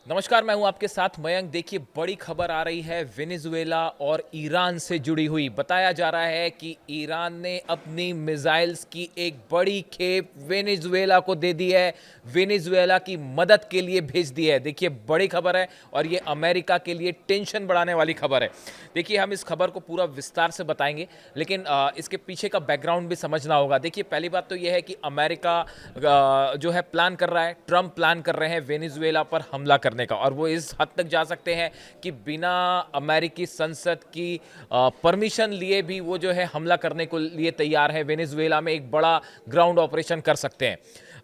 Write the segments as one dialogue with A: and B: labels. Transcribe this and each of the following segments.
A: नमस्कार, मैं हूं आपके साथ मयंक। देखिए, बड़ी खबर आ रही है वेनेजुएला और ईरान से जुड़ी हुई। बताया जा रहा है कि ईरान ने अपनी मिसाइल्स की एक बड़ी खेप वेनेजुएला को दे दी है, वेनेजुएला की मदद के लिए भेज दी है। देखिए, बड़ी खबर है और ये अमेरिका के लिए टेंशन बढ़ाने वाली खबर है। देखिए, हम इस खबर को पूरा विस्तार से बताएंगे, लेकिन इसके पीछे का बैकग्राउंड भी समझना होगा। देखिए, पहली बात तो यह है कि अमेरिका जो है प्लान कर रहा है, ट्रंप प्लान कर रहे हैं वेनेजुएला पर हमला करने का, और वो इस हद तक जा सकते हैं कि बिना अमेरिकी संसद की परमिशन लिए भी वो जो है हमला करने को लिए तैयार है। वेनेजुएला में एक बड़ा ग्राउंड ऑपरेशन कर सकते हैं।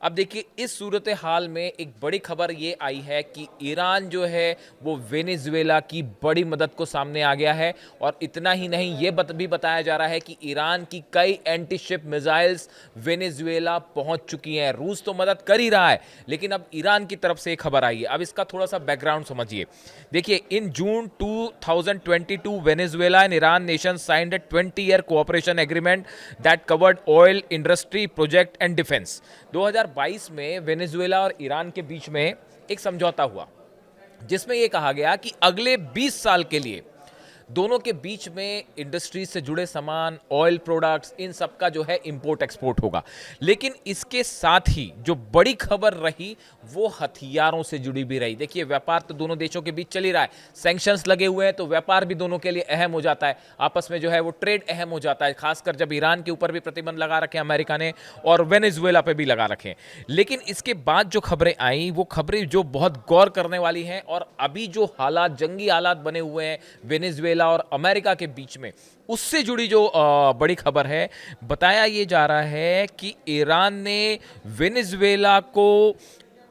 A: अब देखिए, इस सूरत हाल में एक बड़ी खबर ये आई है कि ईरान जो है वो वेनेजुएला की बड़ी मदद को सामने आ गया है। और इतना ही नहीं, ये भी बताया जा रहा है कि ईरान की कई एंटी शिप मिसाइल्स वेनेजुएला पहुंच चुकी हैं। रूस तो मदद कर ही रहा है, लेकिन अब ईरान की तरफ से एक खबर आई है। अब इसका थोड़ा सा बैकग्राउंड समझिए। देखिए, इन जून 2022 Venezuela and Iran nation signed a 20-year cooperation agreement that covered oil industry project and defense। 2022 में वेनेजुएला और ईरान के बीच में एक समझौता हुआ, जिसमें यह कहा गया कि अगले 20 साल के लिए दोनों के बीच में इंडस्ट्री से जुड़े सामान, ऑयल प्रोडक्ट्स, इन सब का जो है इंपोर्ट एक्सपोर्ट होगा। लेकिन इसके साथ ही जो बड़ी खबर रही वो हथियारों से जुड़ी भी रही। देखिए, व्यापार तो दोनों देशों के बीच चल ही रहा है, सैंक्शंस लगे हुए हैं तो व्यापार भी दोनों के लिए अहम हो जाता है, आपस में जो है वो ट्रेड अहम हो जाता है, खासकर जब ईरान के ऊपर भी प्रतिबंध लगा रखे अमेरिका ने और वेनेजुएला पे भी लगा रखे। लेकिन इसके बाद जो खबरें आई वो खबरें जो बहुत गौर करने वाली हैं, और अभी जो हालात, जंगी हालात बने हुए हैं वेनेजुएला और अमेरिका के बीच में, उससे जुड़ी जो बड़ी खबर है। बताया ये जा रहा है कि ईरान ने वेनेजुएला को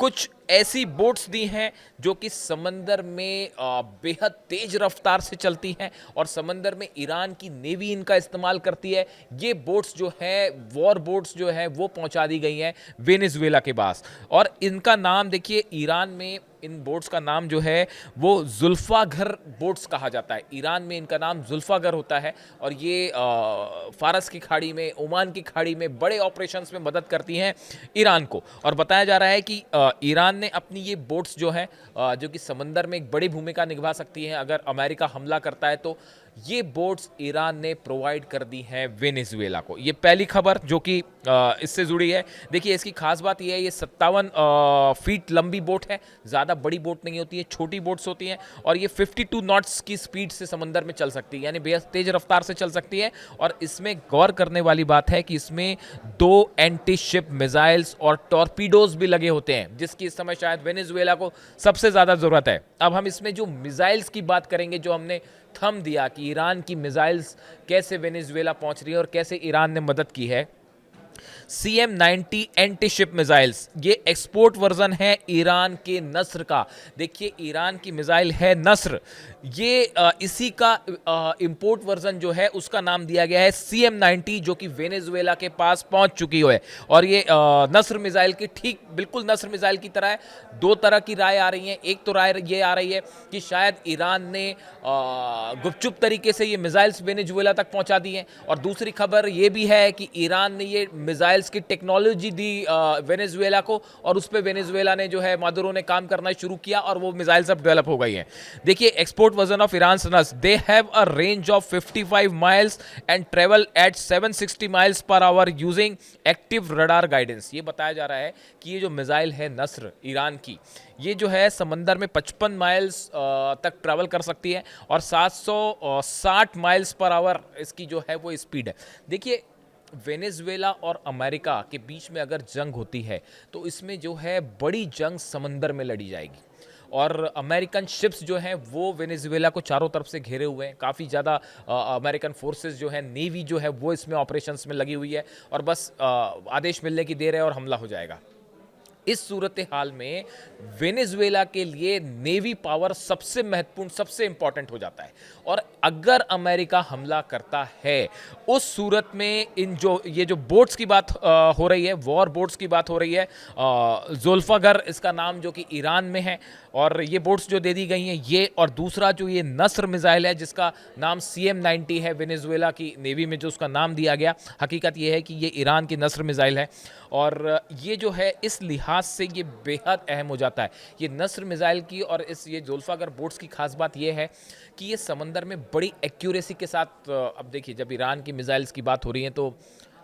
A: कुछ ऐसी बोट्स दी हैं जो कि समंदर में बेहद तेज रफ्तार से चलती हैं, और समंदर में ईरान की नेवी इनका इस्तेमाल करती है। ये बोट्स जो है, वॉर बोट्स जो है, वो पहुंचा दी गई हैं वेनेजुएला के पास। और इनका नाम देखिए, ईरान में इन बोट्स का नाम जो है वो जुल्फागर बोट्स कहा जाता है। ईरान में इनका नाम जुल्फागर होता है, और ये फारस की खाड़ी में, ओमान की खाड़ी में बड़े ऑपरेशंस में मदद करती हैं ईरान को। और बताया जा रहा है कि ईरान ने अपनी ये बोट्स जो है, जो कि समंदर में एक बड़ी भूमिका निभा सकती हैं अगर अमेरिका हमला करता है, तो ये बोट्स ईरान ने प्रोवाइड कर दी हैं वेनेजुएला को। ये पहली खबर जो कि इससे जुड़ी है। देखिए, इसकी खास बात यह है, ये 57 फीट लंबी बोट है, ज़्यादा बड़ी बोट नहीं होती है, छोटी बोट्स होती हैं, और ये 52 नॉट्स की स्पीड से समंदर में चल सकती है, यानी बेहद तेज रफ्तार से चल सकती है। और इसमें गौर करने वाली बात है कि इसमें 2 एंटी शिप मिसाइल्स और टॉर्पीडोज भी लगे होते हैं, जिसकी इस समय शायद वेनेजुएला को सबसे ज़्यादा ज़रूरत है। अब हम इसमें जो मिसाइल्स की बात करेंगे, जो हमने थंब दिया कि ईरान की मिसाइल्स कैसे वेनेजुएला पहुंच रही है और कैसे ईरान ने मदद की है। CM-90 एंटी शिप मिसाइल्स, ये एक्सपोर्ट वर्जन है ईरान के नस्र का। देखिए, ईरान की मिसाइल है नस्र, ये इसी का इंपोर्ट वर्जन जो है उसका नाम दिया गया है CM-90, जो कि वेनेजुएला के पास पहुंच चुकी है। और ये नस्र मिसाइल की ठीक बिल्कुल नस्र मिसाइल की तरह है। दो तरह की राय आ रही है। एक तो राय ये आ रही है कि शायद ईरान ने गुपचुप तरीके से ये मिसाइल्स वेनेजुएला तक पहुंचा दी हैं, और दूसरी खबर ये भी है कि ईरान ने ये मिसाइल्स की टेक्नोलॉजी दी वेनेजुएला को, और उस पर वेनेजुएला ने जो है, मादुरो ने काम करना शुरू किया, और वो मिसाइल्स अब डेवलप हो गई हैं। देखिए, export version of Iran Nasr, they have a range of 55 miles and travel at 760 miles per hour using active radar guidance. ये बताया जा रहा है कि ये जो मिसाइल है नस्र ईरान की, ये जो है समंदर में 55 माइल्स तक ट्रैवल कर सकती है, और 760 माइल्स पर आवर इसकी जो है वो स्पीड है। देखिए, वेनेजुएला और अमेरिका के बीच में अगर जंग होती है तो इसमें जो है बड़ी जंग समंदर में लड़ी जाएगी, और अमेरिकन शिप्स जो हैं वो वेनेजुएला को चारों तरफ से घेरे हुए हैं। काफ़ी ज़्यादा अमेरिकन फोर्सेस जो है, नेवी जो है वो इसमें ऑपरेशंस में लगी हुई है, और बस आदेश मिलने की देर है और हमला हो जाएगा। इस सूरत हाल में वेनेजुएला के लिए नेवी पावर सबसे महत्वपूर्ण, सबसे इंपॉर्टेंट हो जाता है। और अगर अमेरिका हमला करता है, उस सूरत में ये जो बोट्स की बात हो रही है, वॉर बोट्स की बात हो रही है, जुल्फागर इसका नाम, जो कि ईरान में है, और ये बोट्स जो दे दी गई हैं ये, और दूसरा जो ये नस्र मिसाइल है जिसका नाम CM-90 है, वेनेजुएला की नेवी में जो उसका नाम दिया गया, हकीकत ये है कि ये ईरान की नस्र मिसाइल है। और ये जो है, इस लिहाज लिहाज से ये बेहद अहम हो जाता है। ये नस्र मिसाइल की और इस ये ज़ुल्फ़ाकार बोट्स की खास बात ये है कि ये समंदर में बड़ी एक्यूरेसी के साथ अब देखिए जब ईरान की मिसाइल्स की बात हो रही है तो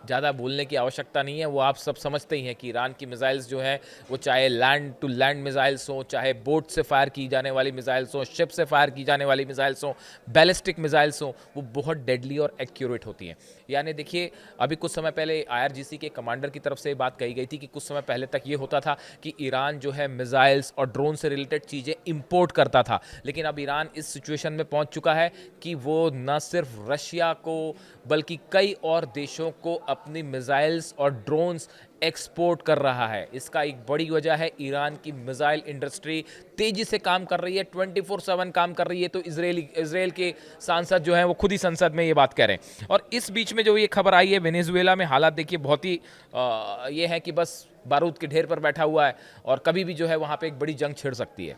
A: ज़्यादा बोलने की आवश्यकता नहीं है, वो आप सब समझते ही हैं कि ईरान की मिसाइल्स जो हैं वो चाहे लैंड टू लैंड मिसाइल्स हों, चाहे बोट से फायर की जाने वाली मिसाइल्स हों, शिप से फायर की जाने वाली मिसाइल्स हों, बैलिस्टिक मिसाइल्स हों, वो बहुत डेडली और एक्यूरेट होती हैं। यानी देखिए अभी कुछ समय पहले IRGC के कमांडर की तरफ से बात कही गई थी कि कुछ समय पहले तक ये होता था कि ईरान जो है मिसाइल्स और ड्रोन से रिलेटेड चीज़ें इंपोर्ट करता था, लेकिन अब ईरान इस सिचुएशन में पहुंच चुका है कि वो न सिर्फ रशिया को बल्कि कई और देशों को अपनी मिसाइल्स और ड्रोन्स एक्सपोर्ट कर रहा है। इसका एक बड़ी वजह है ईरान की मिसाइल इंडस्ट्री तेजी से काम कर रही है, 24/7 काम कर रही है। तो इजराइल के सांसद जो हैं वो खुद ही संसद में ये बात कह रहे हैं। और इस बीच में जो ये खबर आई है वेनेजुएला में हालात देखिए बहुत ही ये है कि बस बारूद के ढेर पर बैठा हुआ है और कभी भी जो है वहाँ पे एक बड़ी जंग छिड़ सकती है।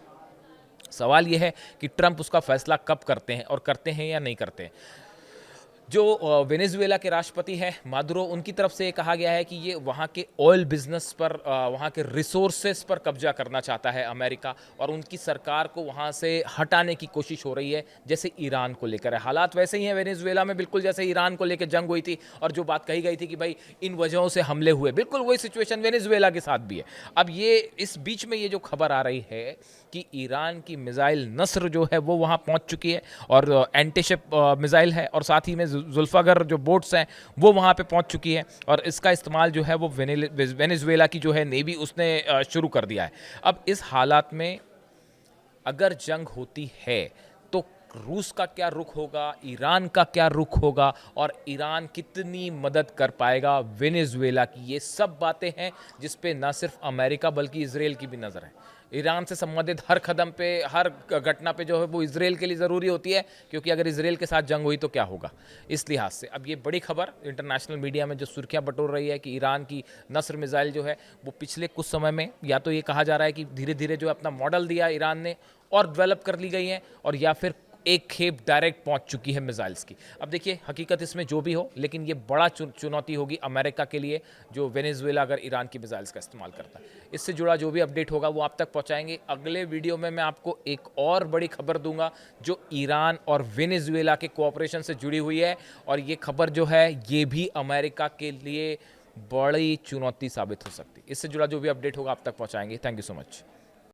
A: सवाल ये है कि ट्रंप उसका फैसला कब करते हैं और करते हैं या नहीं करते हैं। जो वेनेजुएला के राष्ट्रपति हैं मादुरो, उनकी तरफ से ये कहा गया है कि ये वहाँ के ऑयल बिजनेस पर वहाँ के रिसोर्सेस पर कब्जा करना चाहता है अमेरिका, और उनकी सरकार को वहाँ से हटाने की कोशिश हो रही है जैसे ईरान को लेकर है। हालात वैसे ही हैं वेनेजुएला में, बिल्कुल जैसे ईरान को लेकर जंग हुई थी और जो बात कही गई थी कि भाई इन वजहों से हमले हुए, बिल्कुल वही सिचुएशन वेनेजुएला के साथ भी है। अब ये इस बीच में ये जो खबर आ रही है कि ईरान की मिसाइल नस्र जो है वो वहाँ पहुँच चुकी है और एंटीशिप मिसाइल है, और साथ ही में ज़ुल्फ़ाकार जो बोट्स हैं वो वहाँ पे पहुँच चुकी है, और इसका इस्तेमाल जो है वो वेनेजुएला की जो है नेवी उसने शुरू कर दिया है। अब इस हालात में अगर जंग होती है तो रूस का क्या रुख होगा, ईरान का क्या रुख होगा, और ईरान कितनी मदद कर पाएगा वेनेजुएला की, ये सब बातें हैं जिस पे ना सिर्फ अमेरिका बल्कि इजराइल की भी नज़र है। ईरान से संबंधित हर कदम पे, हर घटना पे जो है वो इजराइल के लिए ज़रूरी होती है, क्योंकि अगर इजराइल के साथ जंग हुई तो क्या होगा। इस लिहाज से अब ये बड़ी खबर इंटरनेशनल मीडिया में जो सुर्खियां बटोर रही है कि ईरान की नस्र मिसाइल जो है वो पिछले कुछ समय में, या तो ये कहा जा रहा है कि धीरे धीरे जो अपना मॉडल दिया ईरान ने और डेवलप कर ली गई हैं, और या फिर एक खेप डायरेक्ट पहुंच चुकी है मिसाइल्स की। अब देखिए हकीकत इसमें जो भी हो, लेकिन ये बड़ा चुनौती होगी अमेरिका के लिए जो वेनेजुएला अगर ईरान की मिसाइल्स का इस्तेमाल करता है। इससे जुड़ा जो भी अपडेट होगा वो आप तक पहुंचाएंगे। अगले वीडियो में मैं आपको एक और बड़ी खबर दूंगा जो ईरान और वेनेजुएला के कोऑपरेशन से जुड़ी हुई है, और ये खबर जो है ये भी अमेरिका के लिए बड़ी चुनौती साबित हो सकती है। इससे जुड़ा जो भी अपडेट होगा आप तक पहुँचाएंगे। Thank you so much.